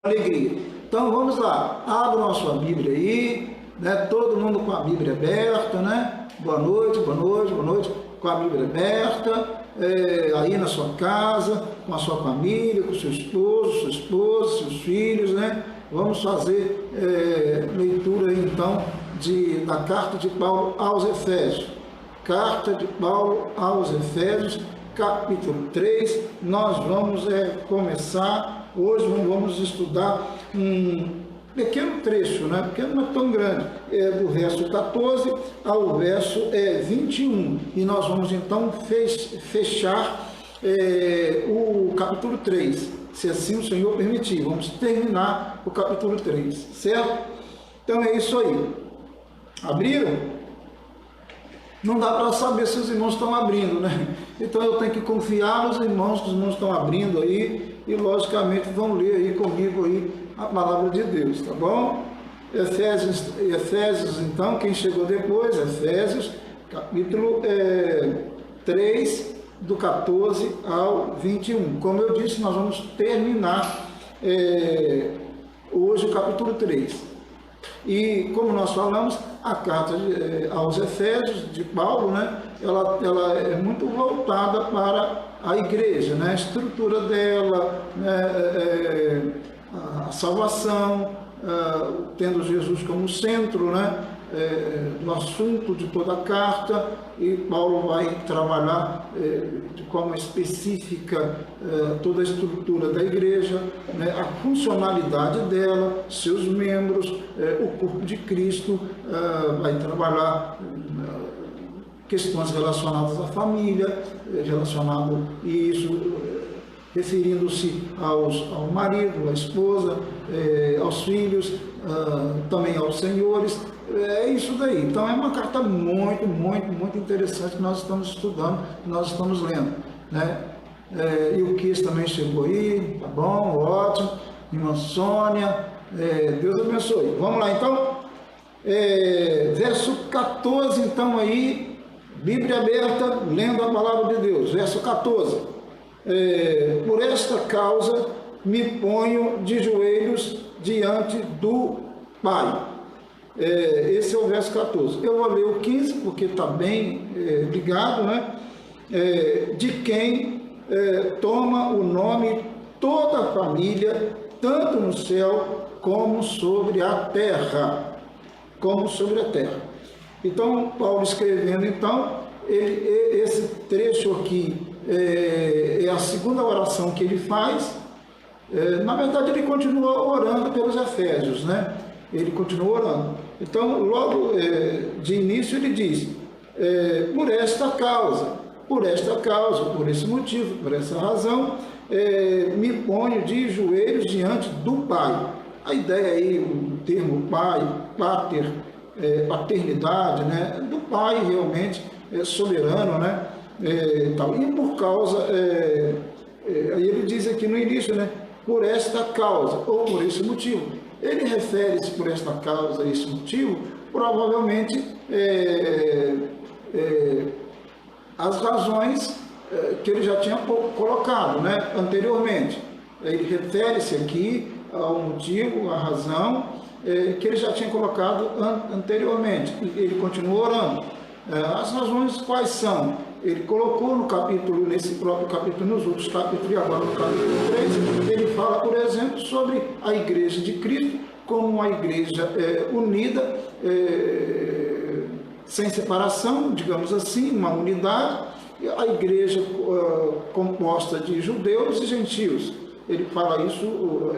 alegria. Então vamos lá, abram a sua Bíblia aí, né? Todo mundo com a Bíblia aberta, né? Boa noite, boa noite, boa noite, com a Bíblia aberta, aí na sua casa, com a sua família, com seu esposo, sua esposa, seus filhos, né? Vamos fazer leitura aí, então da carta de Paulo aos Efésios. Carta de Paulo aos Efésios, capítulo 3, nós vamos começar, hoje vamos estudar um pequeno trecho, né? Porque não é tão grande, do verso 14 ao verso 21, e nós vamos então fechar o capítulo 3, se assim o Senhor permitir, vamos terminar o capítulo 3, certo? Então é isso aí, abriram? Não dá para saber se os irmãos estão abrindo, né? Então eu tenho que confiar nos irmãos, que os irmãos estão abrindo aí e logicamente vão ler aí comigo aí a palavra de Deus, tá bom? Efésios então, quem chegou depois, Efésios, capítulo 3, do 14 ao 21. Como eu disse, nós vamos terminar hoje o capítulo 3. E como nós falamos, a carta aos Efésios de Paulo, né, ela é muito voltada para a igreja, né, a estrutura dela, né, a salvação, tendo Jesus como centro, né, do assunto de toda a carta, e Paulo vai trabalhar de forma específica toda a estrutura da igreja, né, a funcionalidade dela, seus membros, o corpo de Cristo, vai trabalhar questões relacionadas à família, relacionado isso, referindo-se ao marido, à esposa, aos filhos, também aos senhores, é isso daí. Então é uma carta muito, muito, muito interessante que nós estamos estudando, que nós estamos lendo, né? E o Kiss também chegou aí, tá bom, ótimo, irmã Sônia, Deus abençoe. Vamos lá então, verso 14 então aí, Bíblia aberta, lendo a palavra de Deus, verso 14. Por esta causa me ponho de joelhos diante do Pai. Esse é o verso 14. Eu vou ler o 15 porque está bem ligado, né? De quem toma o nome toda a família, tanto no céu como sobre a terra. Como sobre a terra. Então, Paulo escrevendo, então, esse trecho aqui é a segunda oração que ele faz. Na verdade, ele continua orando pelos Efésios, né? Ele continua orando. Então, logo de início, ele diz, por esta causa, por esse motivo, por essa razão, me ponho de joelhos diante do Pai. A ideia aí, o termo Pai, Pater, paternidade, né? Do Pai realmente soberano, né? Tal. E por causa, aí ele diz aqui no início, né? Por esta causa, ou por esse motivo. Ele refere-se por esta causa, esse motivo, provavelmente as razões que ele já tinha colocado, né, anteriormente. Ele refere-se aqui ao motivo, à razão que ele já tinha colocado anteriormente. Ele continua orando. As razões quais são? Ele colocou no capítulo, nesse próprio capítulo, nos outros capítulos, e agora no capítulo 3, ele fala, por exemplo, sobre a igreja de Cristo como uma igreja unida, sem separação, digamos assim, uma unidade, a igreja composta de judeus e gentios. Ele fala isso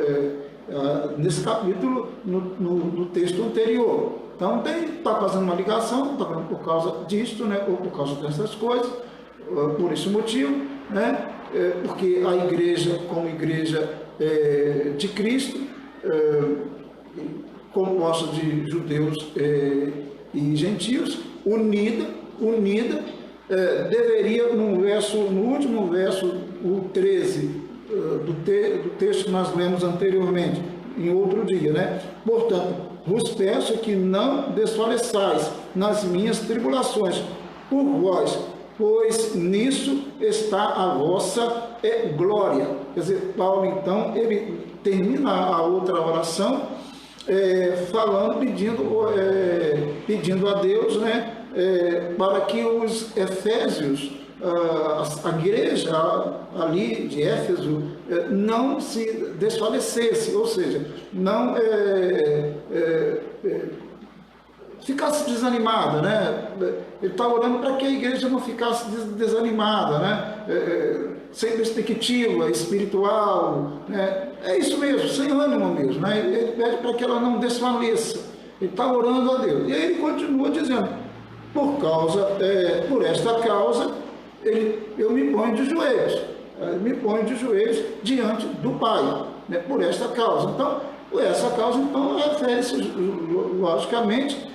nesse capítulo, no texto anterior. Então, está fazendo uma ligação, está falando por causa disto, né, ou por causa dessas coisas, por esse motivo, né, porque a igreja, como igreja de Cristo, composta de judeus e gentios, unida, deveria, no último verso, o 13 do texto que nós lemos anteriormente, em outro dia, né? Portanto, vos peço que não desfaleçais nas minhas tribulações por vós, pois nisso está a vossa glória. Quer dizer, Paulo, então, ele termina a outra oração falando, pedindo a Deus, né, para que os efésios, a igreja ali de Éfeso, não se desfalecesse, ou seja, não ficasse desanimada, né? Ele está orando para que a igreja não ficasse desanimada, né? Sem perspectiva espiritual, né? É isso mesmo, sem ânimo mesmo, né? Ele pede para que ela não desfaleça. Ele está orando a Deus. E aí ele continua dizendo: por esta causa, eu me ponho de joelhos. Me ponho de joelhos diante do Pai, né? Por esta causa. Então, essa causa, então, refere-se, logicamente,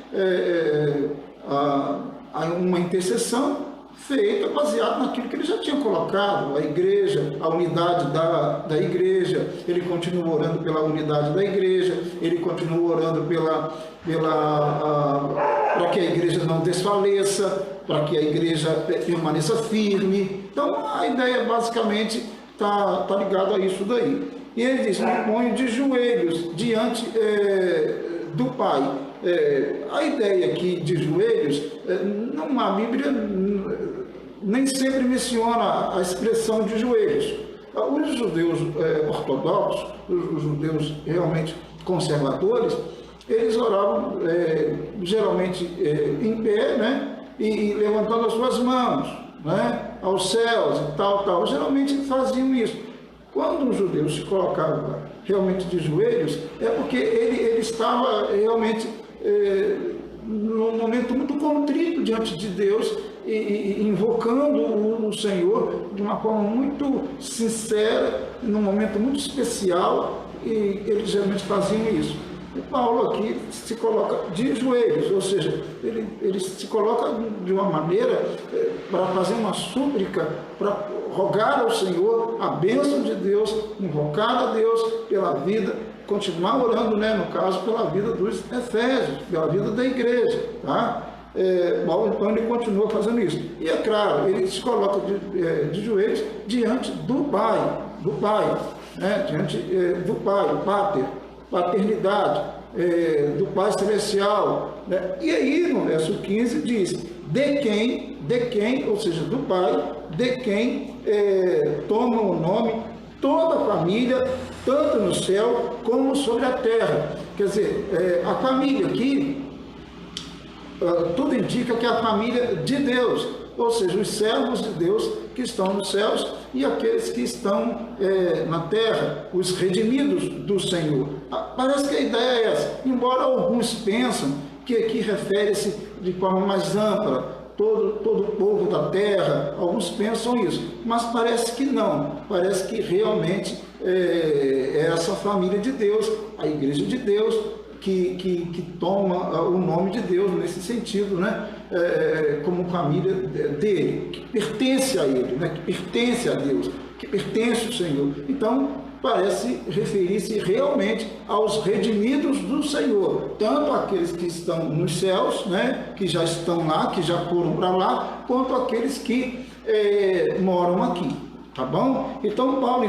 a uma intercessão feita baseada naquilo que ele já tinha colocado, a igreja, a unidade da igreja. Ele continua orando pela unidade da igreja, ele continua orando para que a igreja não desfaleça, para que a igreja permaneça firme. Então, a ideia basicamente está ligada a isso daí. E ele diz: me ponho de joelhos diante do Pai. A ideia aqui de joelhos, a Bíblia nem sempre menciona a expressão de joelhos. Os judeus ortodoxos, os judeus realmente conservadores, eles oravam geralmente em pé, né, e levantando as suas mãos, né, aos céus e tal. Geralmente faziam isso. Quando os judeus se colocavam realmente de joelhos, é porque ele estava realmente num momento muito contrito diante de Deus e invocando o Senhor de uma forma muito sincera, num momento muito especial, e eles geralmente faziam isso. E Paulo aqui se coloca de joelhos, ou seja, ele se coloca de uma maneira para fazer uma súplica, para rogar ao Senhor a bênção de Deus, invocar a Deus pela vida, continuar orando, né, no caso, pela vida dos efésios, pela vida da igreja, tá? Paulo, então, ele continua fazendo isso. E é claro, ele se coloca de joelhos diante do Pai, né? Diante do Pai, Pater, paternidade, do Pai Celestial, né? E aí, no verso 15, diz: de quem, ou seja, do Pai, de quem toma o nome toda a família, tanto no céu como sobre a terra. Quer dizer, a família aqui, tudo indica que é a família de Deus, ou seja, os servos de Deus que estão nos céus e aqueles que estão na terra, os redimidos do Senhor. Parece que a ideia é essa, embora alguns pensam que aqui refere-se de forma mais ampla, todo o povo da terra, alguns pensam isso, mas parece que não, parece que realmente é essa família de Deus, a igreja de Deus, que toma o nome de Deus nesse sentido, né? Como família dele, que pertence a ele, né? Que pertence a Deus, que pertence ao Senhor. Então, parece referir-se realmente aos redimidos do Senhor, tanto aqueles que estão nos céus, né? Que já estão lá, que já foram para lá, quanto aqueles que moram aqui, tá bom? Então, Paulo,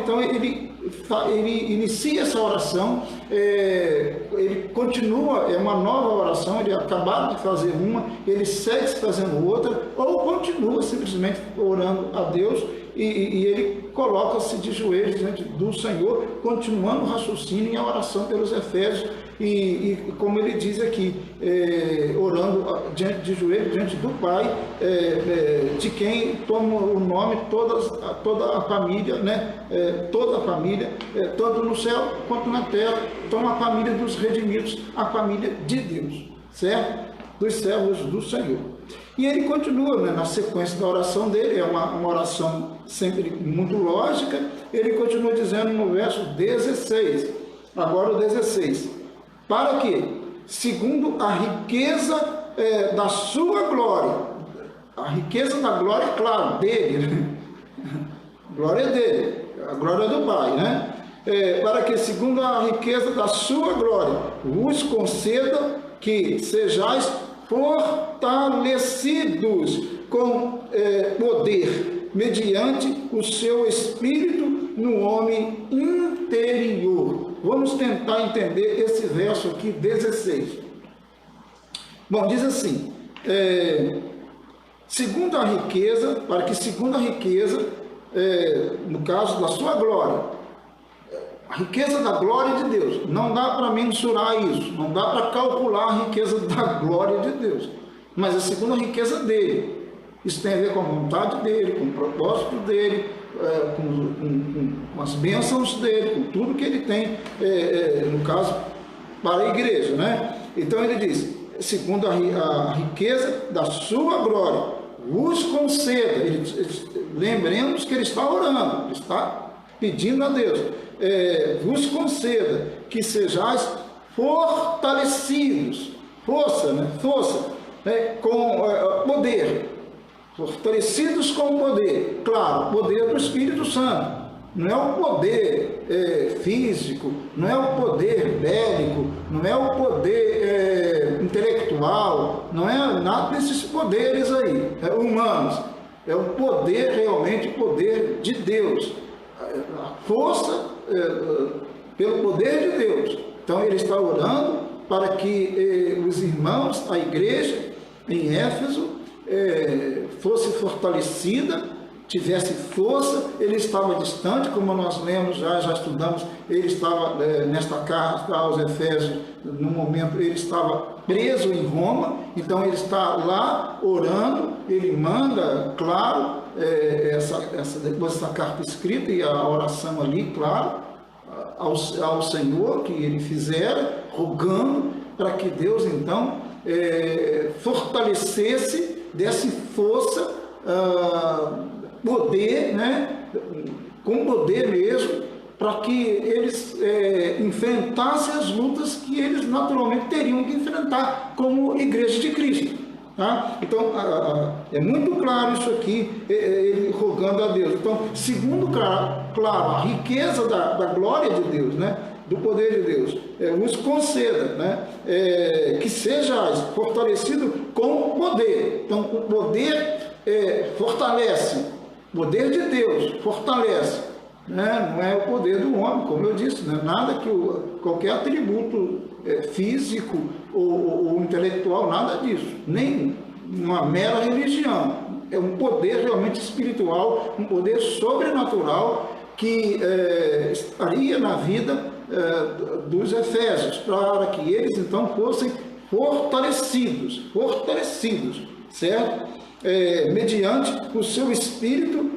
ele inicia essa oração, ele continua, é uma nova oração, ele acabou de fazer uma, ele segue fazendo outra, ou continua simplesmente orando a Deus, e ele coloca-se de joelhos diante do Senhor, continuando o raciocínio e a oração pelos Efésios, e como ele diz aqui, orando de joelhos diante do Pai, de quem toma o nome toda a família, né? Toda a família, tanto no céu quanto na terra, então a família dos redimidos, a família de Deus, certo? Dos servos do Senhor. E ele continua, né, na sequência da oração dele, é uma oração sempre muito lógica, ele continua dizendo no verso 16, agora o 16, para que, segundo a riqueza da sua glória, a riqueza da glória, claro, dele, né? Glória dele, a glória do Pai, né? Para que, segundo a riqueza da sua glória, vos conceda que sejais fortalecidos com poder, mediante o seu Espírito no homem interior. Vamos tentar entender esse verso aqui, 16. Bom, diz assim, segundo a riqueza, para que segundo a riqueza, no caso da sua glória, a riqueza da glória de Deus, não dá para mensurar isso, não dá para calcular a riqueza da glória de Deus, mas a segunda riqueza dele. Isso tem a ver com a vontade dele, com o propósito dele, com as bênçãos dele, com tudo que ele tem, no caso, para a igreja, né? Então ele diz, segundo a riqueza da sua glória, vos conceda. Lembremos que ele está orando, ele está pedindo a Deus, vos conceda que sejais fortalecidos, força, com poder, fortalecidos com poder, claro, poder do Espírito Santo. Não é o poder físico, não é o poder bélico, não é o poder intelectual, não é nada desses poderes aí, humanos. É o poder, realmente, o poder de Deus. A força pelo poder de Deus. Então ele está orando para que os irmãos, a igreja em Éfeso, fosse fortalecida, tivesse força. Ele estava distante, como nós lemos, já estudamos, ele estava nesta carta aos Efésios, no momento ele estava preso em Roma, então ele está lá orando, ele manda, claro, depois dessa carta escrita e a oração ali, claro, ao Senhor que ele fizera, rogando para que Deus então fortalecesse, desse força, poder, com poder mesmo, para que eles enfrentassem as lutas que eles naturalmente teriam que enfrentar como igreja de Cristo. Tá? Então, é muito claro isso aqui, ele rogando a Deus. Então, segundo, claro, a riqueza da glória de Deus, do poder de Deus, nos conceda, que sejais fortalecido com poder. Então, o poder fortalece, o poder de Deus fortalece, não é o poder do homem, como eu disse, não é nada que qualquer atributo físico ou intelectual, nada disso, nem uma mera religião. É um poder realmente espiritual, um poder sobrenatural que estaria na vida dos Efésios, para que eles então fossem fortalecidos, certo? Mediante o seu espírito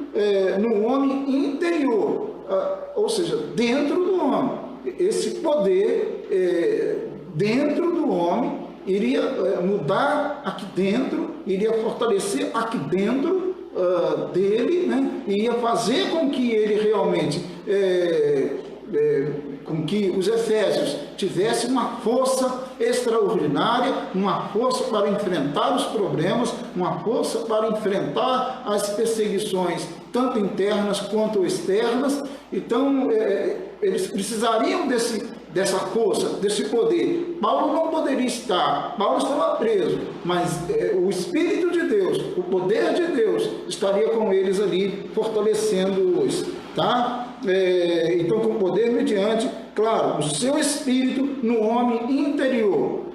no homem interior, ou seja, dentro do homem. Esse poder dentro do homem iria mudar aqui dentro, iria fortalecer aqui dentro dele, iria fazer com que ele realmente, com que os Efésios tivessem uma força extraordinária, uma força para enfrentar os problemas, uma força para enfrentar as perseguições, tanto internas quanto externas. Então, eles precisariam dessa força, desse poder. Paulo não poderia estar, Paulo estava preso, mas o Espírito de Deus, o poder de Deus estaria com eles ali, fortalecendo-os, tá? Então, com poder mediante, claro, o seu Espírito no homem interior.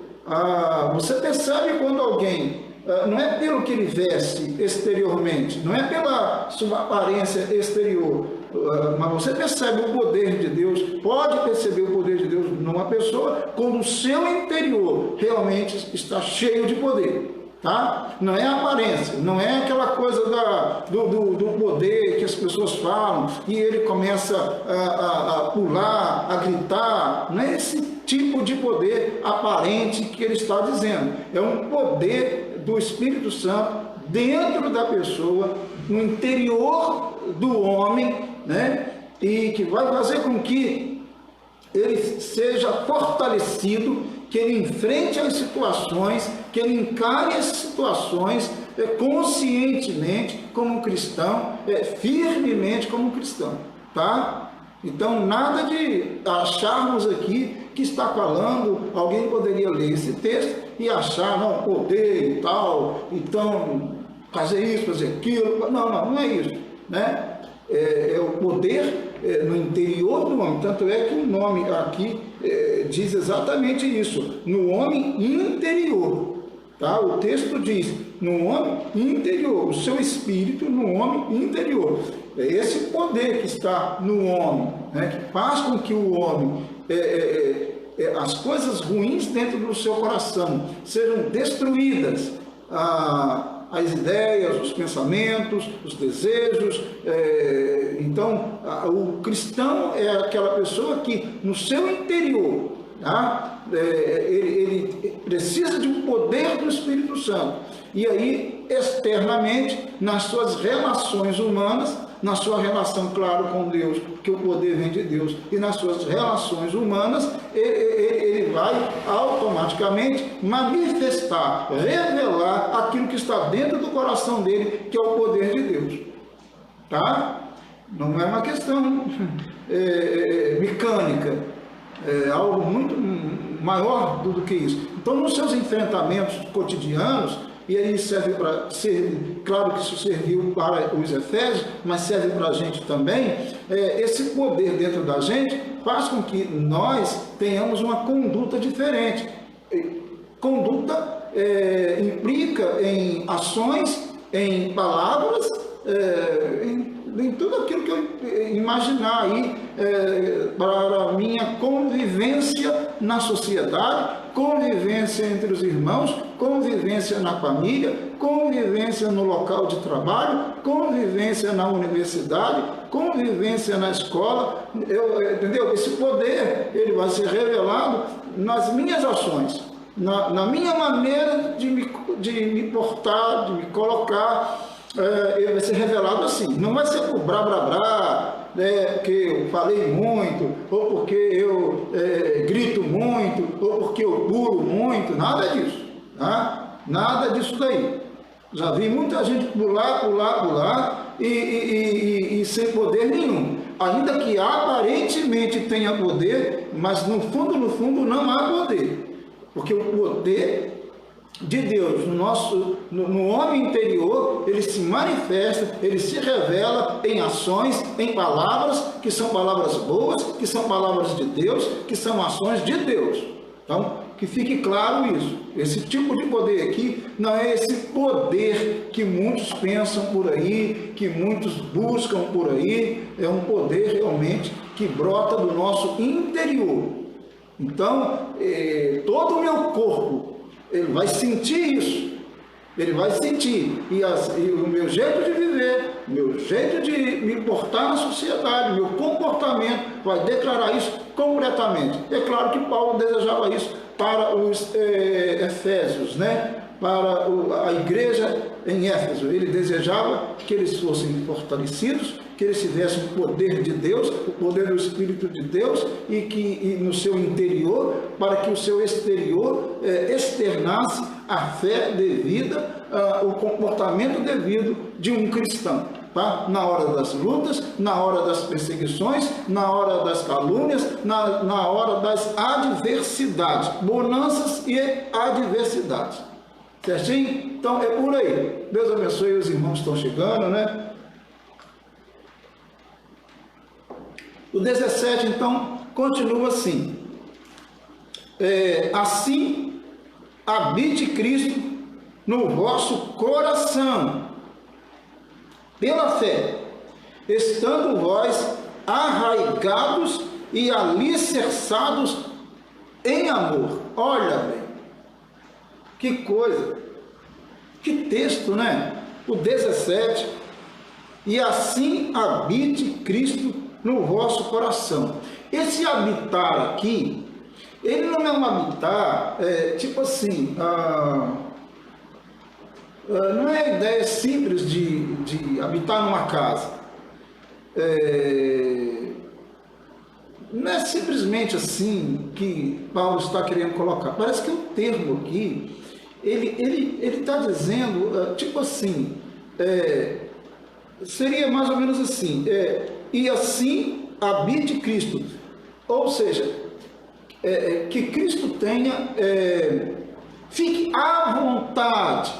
Você percebe quando alguém, não é pelo que ele veste exteriormente, não é pela sua aparência exterior, mas você percebe o poder de Deus, pode perceber o poder de Deus numa pessoa, quando o seu interior realmente está cheio de poder. Tá? Não é a aparência, não é aquela coisa do poder que as pessoas falam e ele começa a pular, a gritar. Não é esse tipo de poder aparente que ele está dizendo. É um poder do Espírito Santo dentro da pessoa, no interior do homem, e que vai fazer com que ele seja fortalecido, que ele enfrente as situações, que ele encare as situações conscientemente como cristão, firmemente como cristão, tá? Então, nada de acharmos aqui que está falando, alguém poderia ler esse texto e achar, não, poder e tal, então, fazer isso, fazer aquilo. Não é isso, né? É o poder no interior do homem. Tanto é que o nome aqui diz exatamente isso, no homem interior. Tá? O texto diz, no homem interior, o seu espírito no homem interior. É esse poder que está no homem, né? Que faz com que o homem, as coisas ruins dentro do seu coração sejam destruídas. As ideias, os pensamentos, os desejos. Então, o cristão é aquela pessoa que no seu interior, tá? Ele precisa de um poder do Espírito Santo. E aí, externamente, nas suas relações humanas, na sua relação, claro, com Deus, que o poder vem de Deus, e nas suas relações humanas, ele vai automaticamente manifestar, revelar aquilo que está dentro do coração dele, que é o poder de Deus. Tá? Não é uma questão mecânica, é algo muito maior do que isso. Então, nos seus enfrentamentos cotidianos, e aí serve para ser, claro que isso serviu para os Efésios, mas serve para a gente também, esse poder dentro da gente faz com que nós tenhamos uma conduta diferente. Conduta implica em ações, em palavras, em tudo aquilo que eu imaginar aí para a minha convivência na sociedade, convivência entre os irmãos, convivência na família, convivência no local de trabalho, convivência na universidade, convivência na escola, entendeu? Esse poder, ele vai ser revelado nas minhas ações, na minha maneira de me portar, de me colocar. Ele vai ser revelado assim, não vai ser por blá, porque eu falei muito, ou porque eu grito muito, ou porque eu pulo muito, nada disso, tá? Nada disso daí. Já vi muita gente pular e sem poder nenhum, ainda que aparentemente tenha poder, mas no fundo não há poder, porque o poder de Deus no homem interior, ele se manifesta, ele se revela em ações, em palavras, que são palavras boas, que são palavras de Deus, que são ações de Deus. Então, que fique claro isso. Esse tipo de poder aqui não é esse poder que muitos pensam por aí, que muitos buscam por aí, é um poder realmente que brota do nosso interior. Então, todo o meu corpo, ele vai sentir isso, ele vai sentir, e o meu jeito de viver, meu jeito de me portar na sociedade, meu comportamento vai declarar isso completamente. É claro que Paulo desejava isso para os Efésios, né? Para a igreja em Éfeso, ele desejava que eles fossem fortalecidos, que eles tivessem o poder de Deus, o poder do Espírito de Deus, e no seu interior, para que o seu exterior externasse a fé devida, o comportamento devido de um cristão. Tá? Na hora das lutas, na hora das perseguições, na hora das calúnias, na hora das adversidades, bonanças e adversidades. Certinho? Então é por aí. Deus abençoe, os irmãos estão chegando, né? O 17, então, continua assim. Assim, habite Cristo no vosso coração, pela fé, estando vós arraigados e alicerçados em amor. Olha bem, que coisa, que texto, né? O 17, e assim habite Cristo no vosso coração. Esse habitar aqui, ele não é um habitar, tipo assim, não é a ideia simples de habitar numa casa. Não é simplesmente assim que Paulo está querendo colocar. Parece que o termo aqui, ele está dizendo, tipo assim, seria mais ou menos assim, e assim habite Cristo. Ou seja, que Cristo tenha, fique à vontade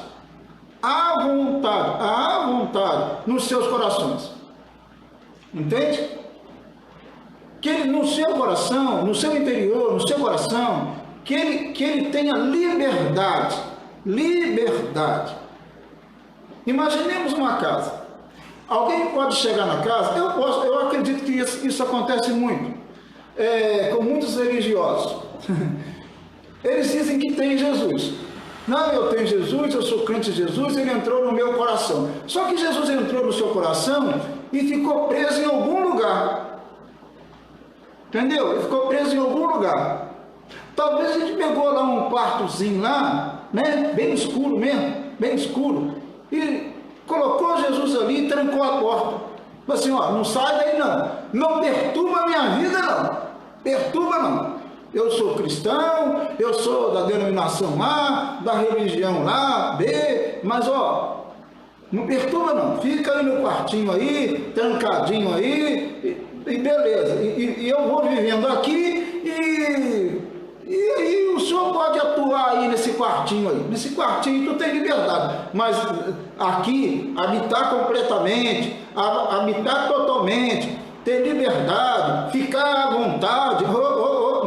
à vontade nos seus corações. Entende? Que ele no seu coração, no seu interior, no seu coração, que ele tenha liberdade. Liberdade. Imaginemos uma casa. Alguém pode chegar na casa, eu acredito que isso acontece muito, com muitos religiosos. Eles dizem que tem Jesus. Não, eu tenho Jesus, eu sou crente de Jesus, ele entrou no meu coração. Só que Jesus entrou no seu coração e ficou preso em algum lugar. Entendeu? Ele ficou preso em algum lugar. Talvez a gente pegou lá um quartozinho lá, né? Bem escuro mesmo, bem escuro. E colocou Jesus ali e trancou a porta. Falei assim, ó, não sai daí não. Não perturba a minha vida não. Perturba não. Eu sou cristão, eu sou da denominação A, da religião lá, B, mas ó, não perturba não. Fica aí no quartinho aí, trancadinho aí, e beleza. E eu vou vivendo aqui e aí o senhor pode atuar aí nesse quartinho aí. Nesse quartinho tu tem liberdade. Mas aqui, habitar completamente, habitar totalmente, ter liberdade, ficar à vontade,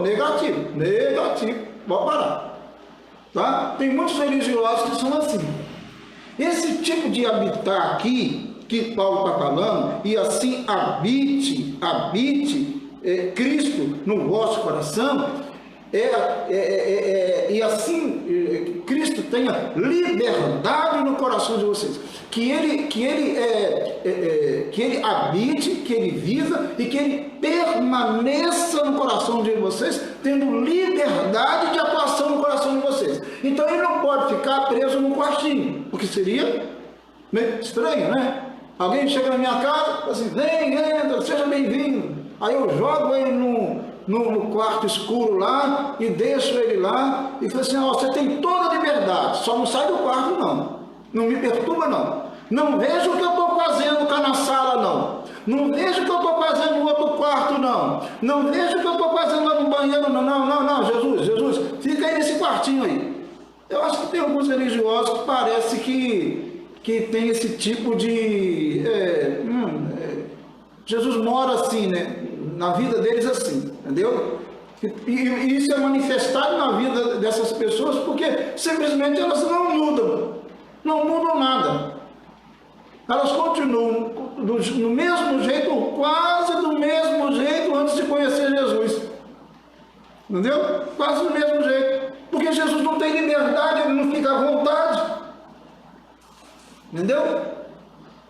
negativo, pode parar. Tá? Tem muitos religiosos que são assim. Esse tipo de habitar aqui, que Paulo está falando, e assim habite Cristo no vosso coração, e assim Cristo tenha liberdade no coração de vocês, que ele habite, que ele viva e que ele permaneça no coração de vocês, tendo liberdade de atuação no coração de vocês. Então ele não pode ficar preso no quartinho, porque seria meio estranho, né? Alguém chega na minha casa, fala assim, vem, entra, seja bem-vindo. Aí eu jogo ele no quarto escuro lá e deixo ele lá e falo assim, ó, você tem toda a liberdade, só não sai do quarto não. Não me perturba não. Não veja o que eu estou fazendo cá na sala não. Não veja o que eu estou fazendo no outro quarto não. Não veja o que eu estou fazendo lá no banheiro não. Não, Jesus, fica aí nesse quartinho aí. Eu acho que tem alguns religiosos que parece que tem esse tipo de... Jesus mora assim, né? Na vida deles assim, entendeu? E isso é manifestado na vida dessas pessoas porque simplesmente elas não mudam nada. Elas continuam do mesmo jeito, quase do mesmo jeito antes de conhecer Jesus. Entendeu? Quase do mesmo jeito. Porque Jesus não tem liberdade, ele não fica à vontade. Entendeu?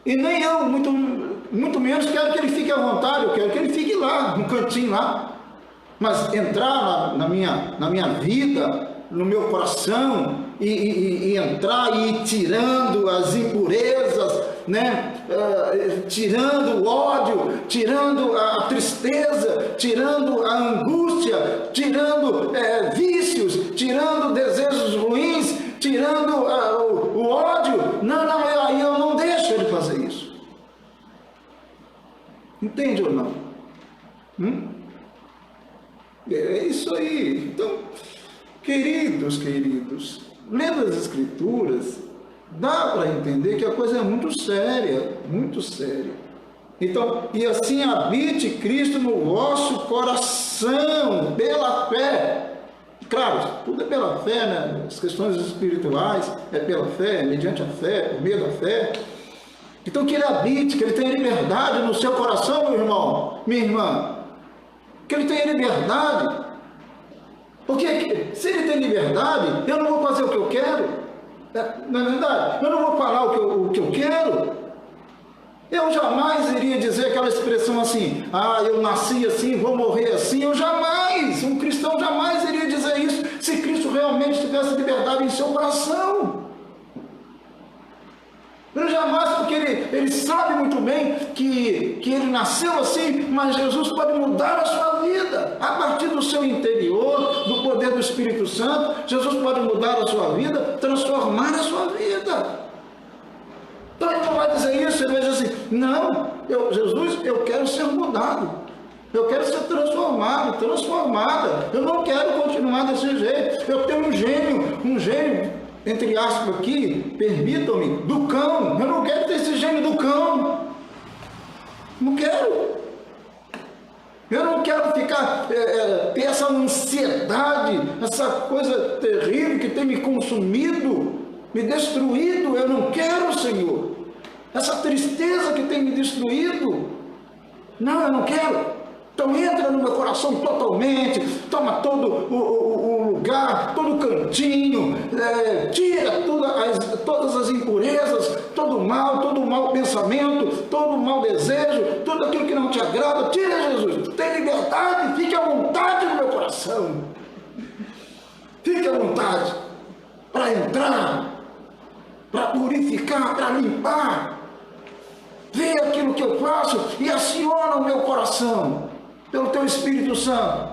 E nem eu, muito menos, quero que ele fique à vontade, eu quero que ele fique lá, no cantinho lá. Mas entrar na minha vida, no meu coração, e entrar e ir tirando as impurezas, né? Tirando o ódio, tirando a tristeza, tirando a angústia, tirando vícios, tirando desejos ruins, tirando o ódio. Não, aí eu não deixo ele fazer isso. Entende ou não? É isso aí. Então, queridos, lendo as Escrituras, dá para entender que a coisa é muito séria, muito séria. Então, e assim habite Cristo no vosso coração, pela fé. Claro, tudo é pela fé, né? As questões espirituais é pela fé, mediante a fé, por meio da fé. Então, que ele habite, que ele tenha liberdade no seu coração, meu irmão, minha irmã. Que ele tenha liberdade. Porque se ele tem liberdade, eu não vou fazer o que eu quero. Não é verdade? Eu não vou falar o que eu quero. Eu jamais iria dizer aquela expressão assim, eu nasci assim, vou morrer assim. Um cristão jamais iria dizer isso se Cristo realmente tivesse liberdade em seu coração. Ele jamais, porque ele sabe muito bem que ele nasceu assim, mas Jesus pode mudar a sua vida. A partir do seu interior, do poder do Espírito Santo, Jesus pode mudar a sua vida, transformar a sua vida. Então ele não vai dizer isso, ele vai dizer assim, não, Jesus, eu quero ser mudado. Eu quero ser transformado, transformada. Eu não quero continuar desse jeito. Eu tenho um gênio entre aspas aqui, permitam-me, do cão. Eu não quero ter esse gene do cão. Não quero. Eu não quero ficar, ter essa ansiedade, essa coisa terrível que tem me consumido, me destruído. Eu não quero, Senhor. Essa tristeza que tem me destruído. Não, eu não quero. Então entra no meu coração totalmente, toma todo o lugar, todo o cantinho, tira todas as impurezas, todo o mau pensamento, todo o mau desejo, tudo aquilo que não te agrada. Tira, Jesus, tem liberdade, fique à vontade no meu coração. Fique à vontade para entrar, para purificar, para limpar. Vê aquilo que eu faço e aciona o meu coração pelo teu Espírito Santo.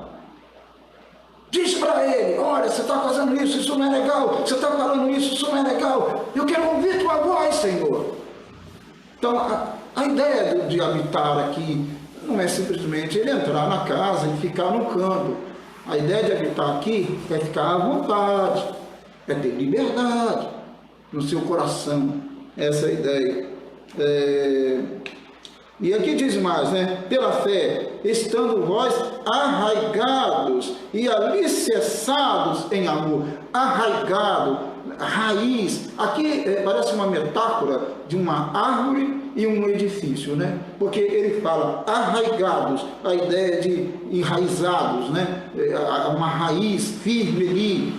Diz para ele: olha, você está fazendo isso não é legal. Você está falando isso não é legal. Eu quero ouvir tua voz, Senhor. Então, a ideia de habitar aqui não é simplesmente ele entrar na casa e ficar no canto. A ideia de habitar aqui é ficar à vontade, é ter liberdade no seu coração. Essa é a ideia. E aqui diz mais, né? Pela fé, estando vós arraigados e alicerçados em amor. Arraigado, raiz. Aqui parece uma metáfora de uma árvore e um edifício, né? Porque ele fala arraigados, a ideia de enraizados, né? Uma raiz firme ali.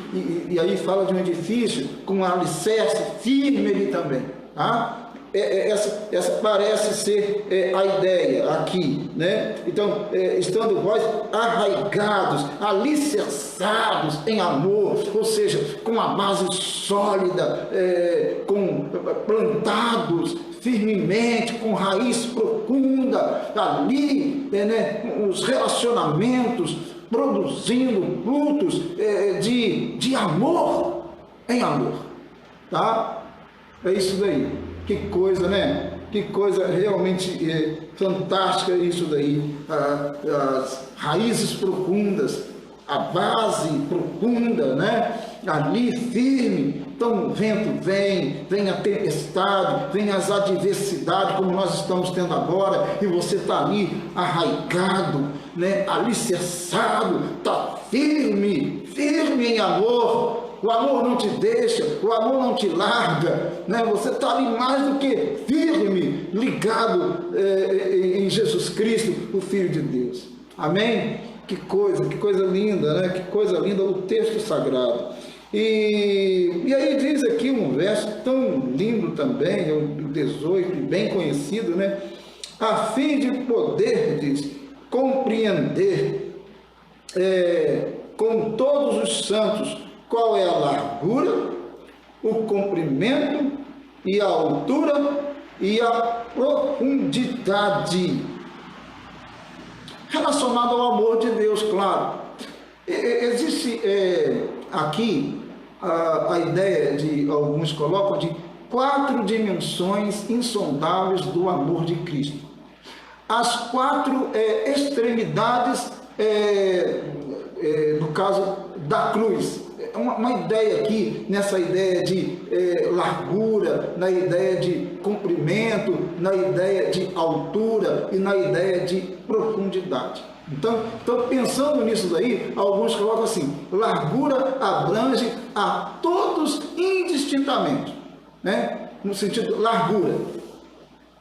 E aí fala de um edifício com um alicerce firme ali também, tá? Essa parece ser a ideia aqui, né? Então, estando vós arraigados, alicerçados em amor, ou seja, com a base sólida, plantados firmemente, com raiz profunda, ali, né? Os relacionamentos produzindo frutos de amor em amor, tá? É isso daí. Que coisa, né? Que coisa realmente fantástica isso daí. As raízes profundas, a base profunda, né? Ali firme. Então o vento vem a tempestade, vem as adversidades, como nós estamos tendo agora, e você está ali arraigado, né? Alicerçado, está firme em amor. O amor não te deixa, o amor não te larga, né? Você está ali mais do que firme, ligado em Jesus Cristo, o Filho de Deus. Amém? Que coisa linda, né? Que coisa linda o texto sagrado. E aí diz aqui um verso tão lindo também, o 18, bem conhecido, né? A fim de poderdes compreender com todos os santos qual é a largura, o comprimento e a altura e a profundidade. Relacionado ao amor de Deus, claro. Existe aqui a ideia de, alguns colocam, de 4 dimensões insondáveis do amor de Cristo. As 4 extremidades, no caso da cruz. Uma ideia aqui, nessa ideia de largura, na ideia de comprimento, na ideia de altura e na ideia de profundidade. Então pensando nisso daí, alguns colocam assim: largura abrange a todos indistintamente, né? No sentido largura,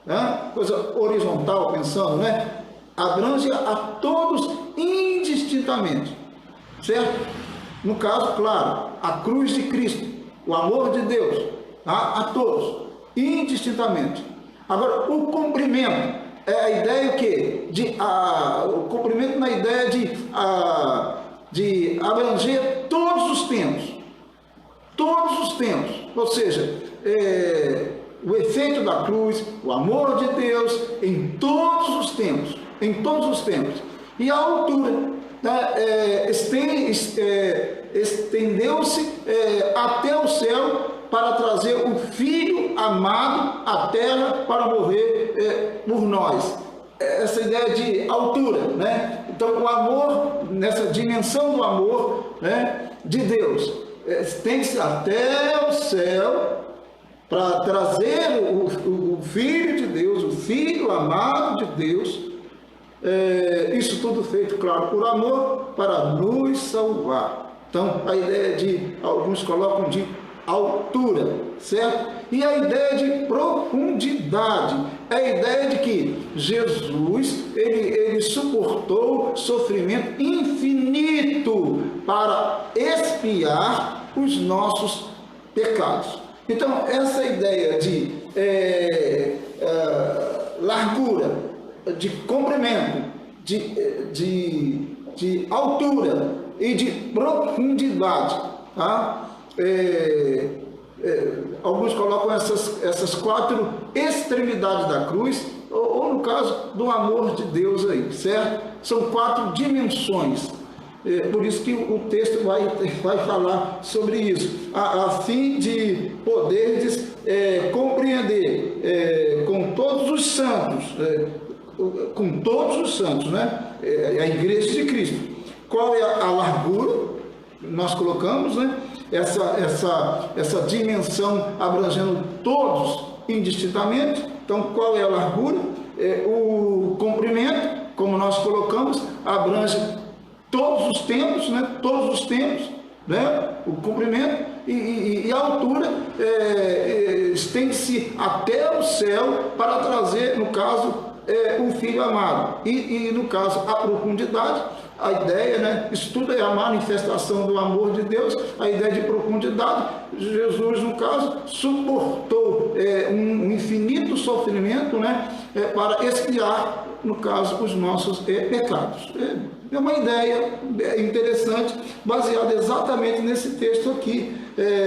né? Coisa horizontal, pensando, né? Abrange a todos indistintamente, certo? No caso, claro, a cruz de Cristo, o amor de Deus, tá? A todos, indistintamente. Agora, o comprimento é a ideia o quê? O comprimento na ideia de abranger todos os tempos. Todos os tempos. Ou seja, o efeito da cruz, o amor de Deus em todos os tempos. Em todos os tempos. E a altura. Estendeu-se até o céu para trazer o Filho amado à terra para morrer por nós. Essa ideia de altura, né? Então o amor, nessa dimensão do amor, né, de Deus, estende-se até o céu para trazer o Filho de Deus, o Filho amado de Deus, isso tudo feito, claro, por amor, para nos salvar. Então, a ideia de, alguns colocam de altura, certo? E a ideia de profundidade, a ideia de que Jesus, ele suportou sofrimento infinito para expiar os nossos pecados. Então, essa ideia de largura, de comprimento, de altura e de profundidade, tá? Alguns colocam essas quatro extremidades da cruz, ou no caso do amor de Deus aí, certo? São quatro dimensões. Por isso que o texto vai falar sobre isso, a fim de poderes compreender com todos os santos, né? A igreja de Cristo, qual é a largura, nós colocamos, né? Essa dimensão abrangendo todos indistintamente. Então, qual é a largura? O comprimento, como nós colocamos, abrange todos os tempos, né? Todos os tempos, né? O comprimento e a altura estende-se até o céu para trazer, no caso, o Filho amado. E no caso, a profundidade, a ideia, né? Isso tudo é a manifestação do amor de Deus, a ideia de profundidade. Jesus, no caso, suportou um infinito sofrimento, né? Para expiar, no caso, os nossos pecados. É uma ideia interessante, baseada exatamente nesse texto aqui,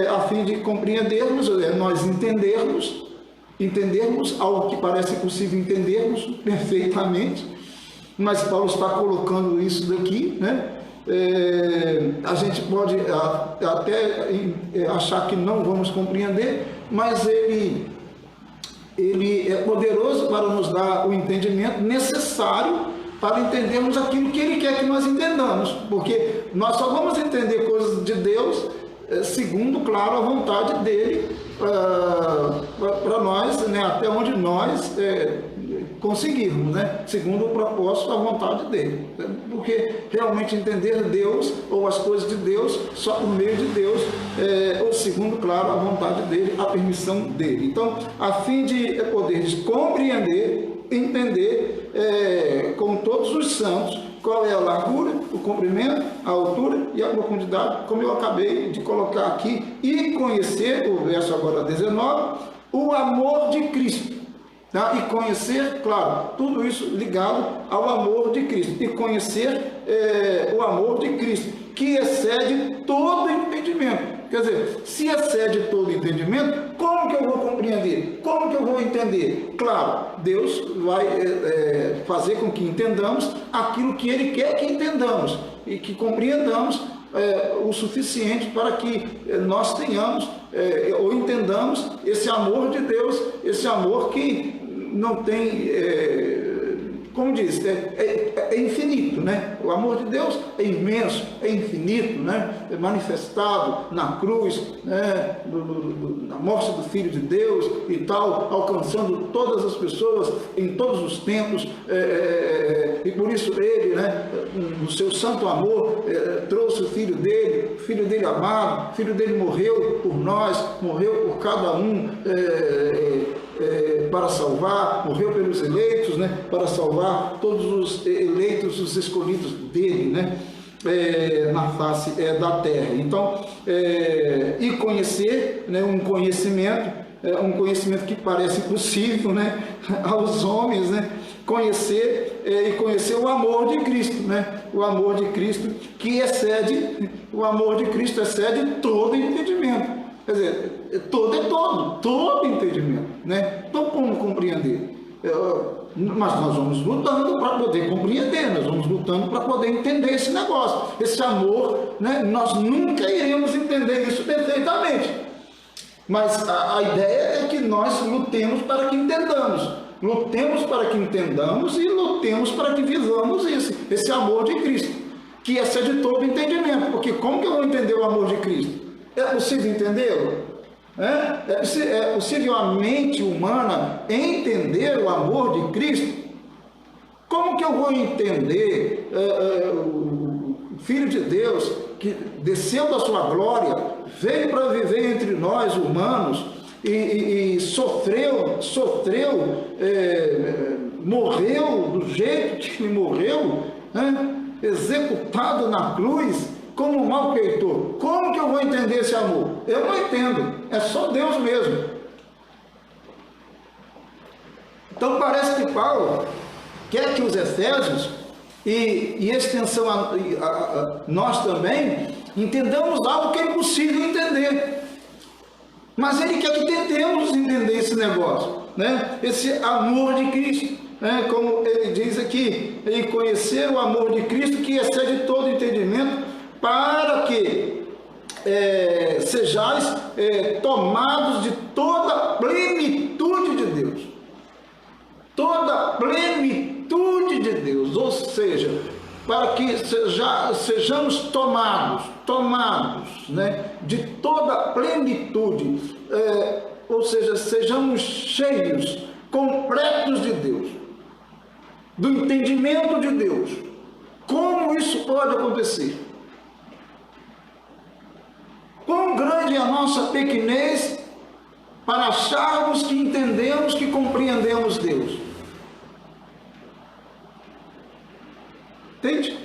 a fim de compreendermos, nós entendermos algo que parece impossível entendermos perfeitamente, mas Paulo está colocando isso daqui, né? A gente pode até achar que não vamos compreender, mas ele é poderoso para nos dar o entendimento necessário para entendermos aquilo que ele quer que nós entendamos, porque nós só vamos entender coisas de Deus segundo, claro, a vontade dele para nós, né, até onde nós conseguirmos, né, segundo o propósito da vontade dele, porque realmente entender Deus ou as coisas de Deus só por meio de Deus, ou segundo, claro, a vontade dele, a permissão dele. Então, a fim de poderes compreender, entender com todos os santos qual é a largura, o comprimento, a altura e a profundidade, como eu acabei de colocar aqui, e conhecer, o verso agora 19, o amor de Cristo. Tá? E conhecer, claro, tudo isso ligado ao amor de Cristo. E conhecer o amor de Cristo, que excede todo entendimento. Quer dizer, se excede todo entendimento, como que eu vou compreender? Como que eu vou entender? Claro, Deus vai fazer com que entendamos aquilo que Ele quer que entendamos e que compreendamos o suficiente para que nós tenhamos ou entendamos esse amor de Deus, esse amor que não tem, como diz, é infinito, né? O amor de Deus é imenso, é infinito, né? É manifestado na cruz, né? Na morte do Filho de Deus e tal, alcançando todas as pessoas em todos os tempos, e por isso ele, né, no seu santo amor, trouxe o Filho dele amado, o Filho dele morreu por nós, morreu por cada um, para salvar, morreu pelos eleitos, né, para salvar todos os eleitos, os escolhidos dele, né, na face da terra. Então, e conhecer, né, um conhecimento que parece impossível, né, aos homens, né, conhecer e conhecer o amor de Cristo, né, o amor de Cristo que excede todo entendimento. Quer dizer, todo entendimento, né? Então, como compreender? Mas nós vamos lutando para poder compreender, nós vamos lutando para poder entender esse negócio, esse amor, né? Nós nunca iremos entender isso perfeitamente, mas a ideia é que nós lutemos para que entendamos, e lutemos para que vivamos esse amor de Cristo, que excede todo entendimento, porque como que eu vou entender o amor de Cristo? É possível entendê-lo? É possível a mente humana entender o amor de Cristo? Como que eu vou entender o Filho de Deus que desceu da sua glória, veio para viver entre nós humanos e sofreu, morreu do jeito que ele morreu, executado na cruz como um malfeitor? Como que eu vou entender esse amor? Eu não entendo, é só Deus mesmo. Então parece que Paulo quer que os Efésios e extensão a nós também entendamos algo que é impossível entender. Mas ele quer que tentemos entender esse negócio, né? Esse amor de Cristo, né? Como ele diz aqui, e conhecer o amor de Cristo que excede todo entendimento, para que sejais tomados de toda a plenitude de Deus. Toda a plenitude de Deus, ou seja, para que sejamos tomados, né, de toda a plenitude, ou seja, sejamos cheios, completos de Deus, do entendimento de Deus. Como isso pode acontecer? Quão grande é a nossa pequenez para acharmos que entendemos, que compreendemos Deus. Entende?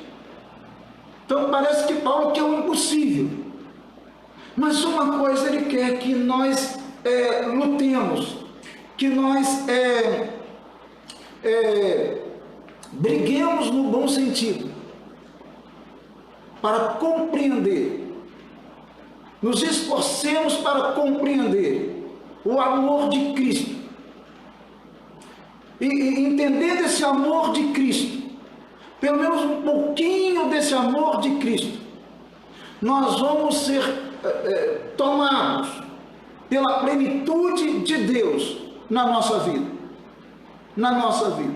Então parece que Paulo quer o impossível. Mas uma coisa ele quer que nós lutemos, que nós briguemos no bom sentido, para compreender, nos esforcemos para compreender o amor de Cristo. E entendendo esse amor de Cristo, pelo menos um pouquinho desse amor de Cristo, nós vamos ser tomados pela plenitude de Deus na nossa vida. Na nossa vida.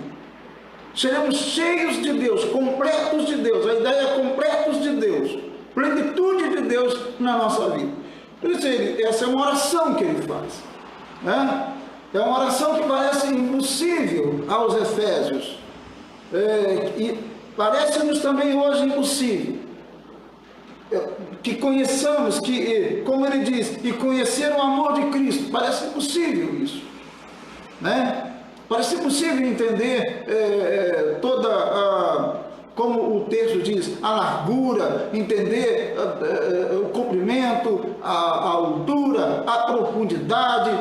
Seremos cheios de Deus, completos de Deus. A ideia é completos de Deus, plenitude de Deus na nossa vida. Por isso, essa é uma oração que ele faz, né? É uma oração que parece impossível aos Efésios, e parece-nos também hoje impossível, que conheçamos, que, como ele diz, e conhecer o amor de Cristo. Parece impossível isso, né? Parece impossível entender como o texto diz, a largura, entender o comprimento, a altura, a profundidade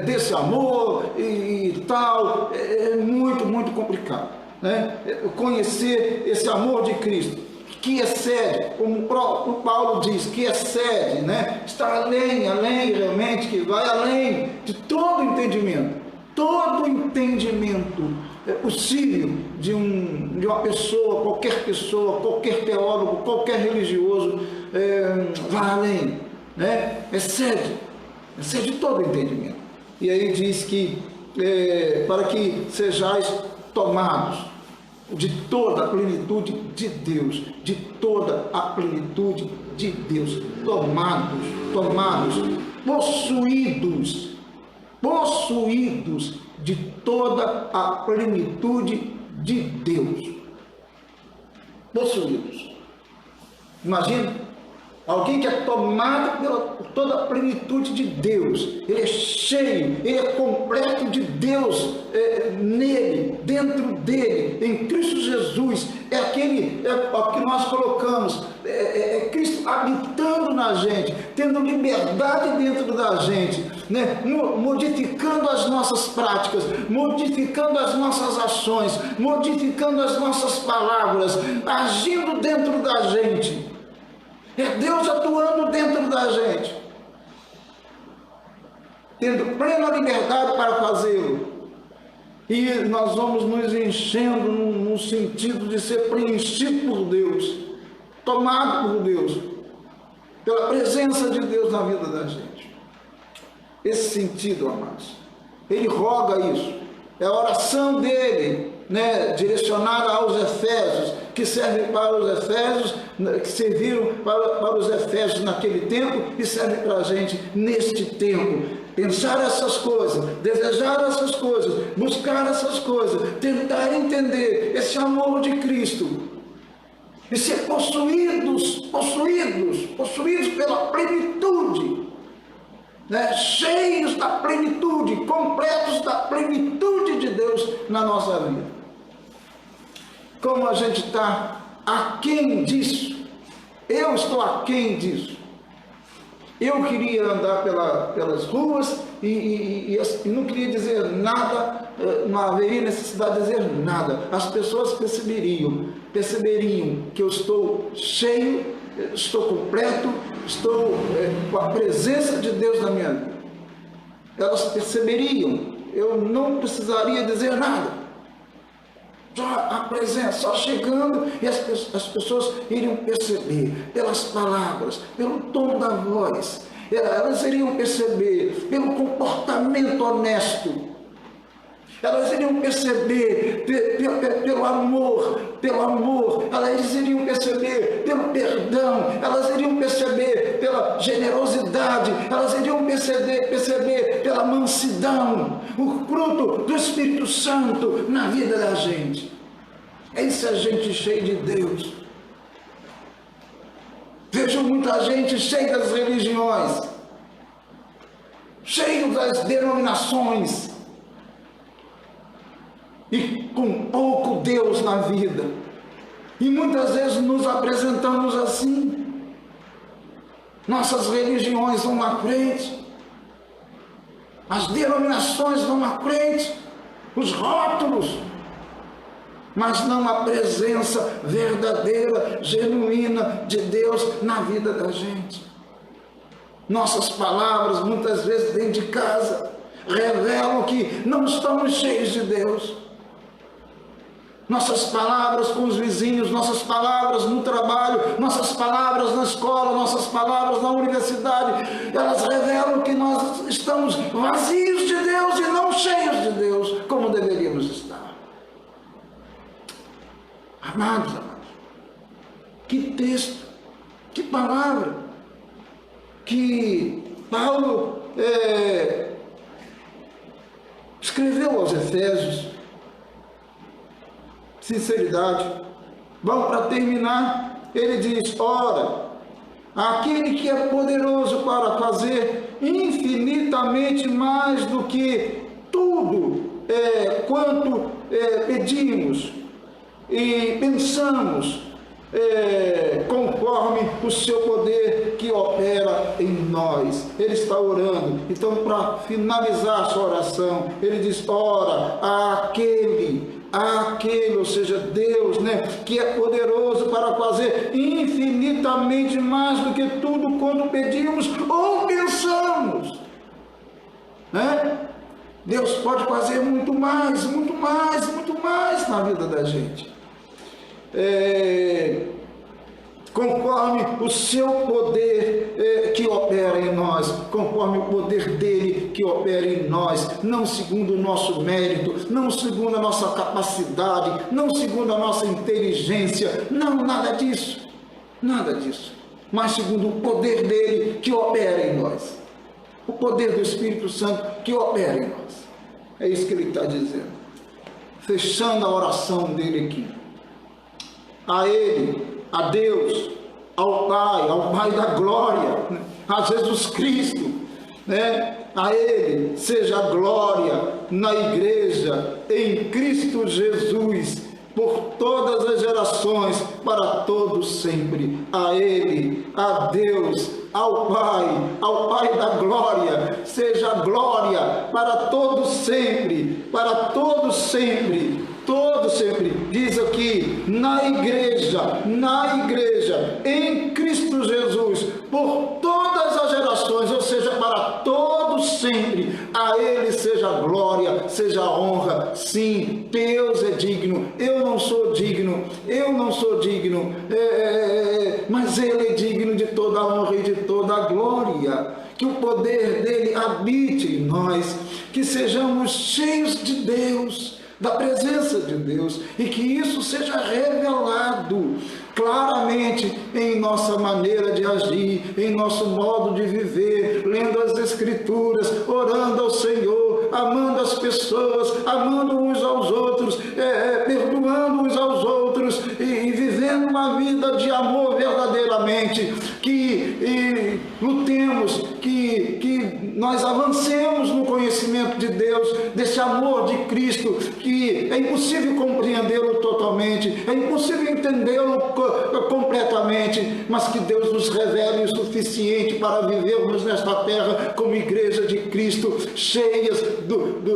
desse amor e tal. É muito, muito complicado, né? Conhecer esse amor de Cristo, que excede, como o próprio Paulo diz, que excede, né? Está além realmente, que vai além de todo entendimento. Todo entendimento possível de uma pessoa, qualquer teólogo, qualquer religioso, vai além, né? Excede todo entendimento. E aí diz que para que sejais tomados de toda a plenitude de Deus, de toda a plenitude de Deus, tomados, possuídos de toda a plenitude de Deus. Possuídos. Imagina, alguém que é tomado por toda a plenitude de Deus. Ele é cheio, ele é completo de Deus, nele, dentro dele, em Cristo Jesus. É o que nós colocamos, Cristo habitando na gente, tendo liberdade dentro da gente, né? Modificando as nossas práticas, modificando as nossas ações, modificando as nossas palavras, agindo dentro da gente. É Deus atuando dentro da gente, tendo plena liberdade para fazê-lo. E nós vamos nos enchendo no sentido de ser preenchido por Deus, tomado por Deus, pela presença de Deus na vida da gente. Esse sentido, amados, ele roga isso. É a oração dele, né, direcionada aos Efésios, que serve para os Efésios, que serviram para os Efésios naquele tempo e serve para a gente neste tempo. Pensar essas coisas, desejar essas coisas, buscar essas coisas, tentar entender esse amor de Cristo e ser possuídos pela plenitude, né? Cheios da plenitude, completos da plenitude de Deus na nossa vida. Como a gente está aquém disso, eu estou aquém disso. Eu queria andar pelas ruas e não queria dizer nada, não haveria necessidade de dizer nada. As pessoas perceberiam que eu estou cheio, estou completo, estou com a presença de Deus na minha vida. Elas perceberiam, eu não precisaria dizer nada. Só a presença, só chegando, e as pessoas iriam perceber pelas palavras, pelo tom da voz, elas iriam perceber pelo comportamento honesto, elas iriam perceber pelo amor, elas iriam perceber pelo perdão, elas iriam perceber pela generosidade, elas iriam perceber pela mansidão, o fruto do Espírito Santo na vida da gente. Essa é gente cheia de Deus. Vejo muita gente cheia das religiões, cheio das denominações, e com pouco Deus na vida. E muitas vezes nos apresentamos assim. Nossas religiões vão à frente, as denominações vão à frente, os rótulos, mas não a presença verdadeira, genuína de Deus na vida da gente. Nossas palavras, muitas vezes dentro de casa, revelam que não estamos cheios de Deus. Nossas palavras com os vizinhos, nossas palavras no trabalho, nossas palavras na escola, nossas palavras na universidade, elas revelam que nós estamos vazios de Deus e não cheios de Deus, como deveríamos estar. Amados, que texto, que palavra, que Paulo escreveu aos Efésios. Sinceridade. Vamos para terminar, ele diz: ora, aquele que é poderoso para fazer infinitamente mais do que tudo quanto pedimos e pensamos, conforme o seu poder que opera em nós. Ele está orando. Então, para finalizar a sua oração, ele diz: ora, aquele, ou seja, Deus, né, que é poderoso para fazer infinitamente mais do que tudo quanto pedimos ou pensamos, né? Deus pode fazer muito mais na vida da gente, conforme o seu poder que opera em nós, conforme o poder dele que opera em nós, não segundo o nosso mérito, não segundo a nossa capacidade, não segundo a nossa inteligência, não, nada disso, mas segundo o poder dele que opera em nós, o poder do Espírito Santo que opera em nós. É isso que ele está dizendo, fechando a oração dele aqui. A ele, a Deus, ao Pai da glória, a Jesus Cristo, né? A ele seja a glória na igreja, em Cristo Jesus, por todas as gerações, para todos sempre. A ele, a Deus, ao Pai da glória, seja a glória para todos sempre, todos sempre, diz aqui, na igreja, em Cristo Jesus, por todas as gerações, ou seja, para todos sempre. A ele seja a glória, seja a honra. Sim, Deus é digno, eu não sou digno, mas ele é digno de toda a honra e de toda a glória. Que o poder dele habite em nós, que sejamos cheios de Deus, da presença de Deus, e que isso seja revelado claramente em nossa maneira de agir, em nosso modo de viver, lendo as Escrituras, orando ao Senhor, amando as pessoas, amando uns aos outros, perdoando uns aos outros e vivendo uma vida de amor verdadeiramente, que lutemos, que nós avancemos no conhecimento de Deus, desse amor de Cristo, que é impossível compreendê-lo totalmente, é impossível entendê-lo completamente, mas que Deus nos revele o suficiente para vivermos nesta terra como igreja de Cristo, cheias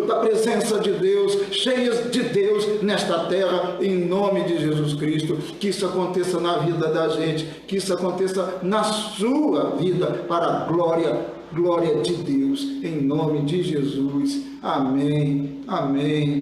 da presença de Deus, cheias de Deus nesta terra, em nome de Jesus Cristo. Que isso aconteça na vida da gente, que isso aconteça na sua vida, para a glória de Deus, em nome de Jesus. Amém, amém.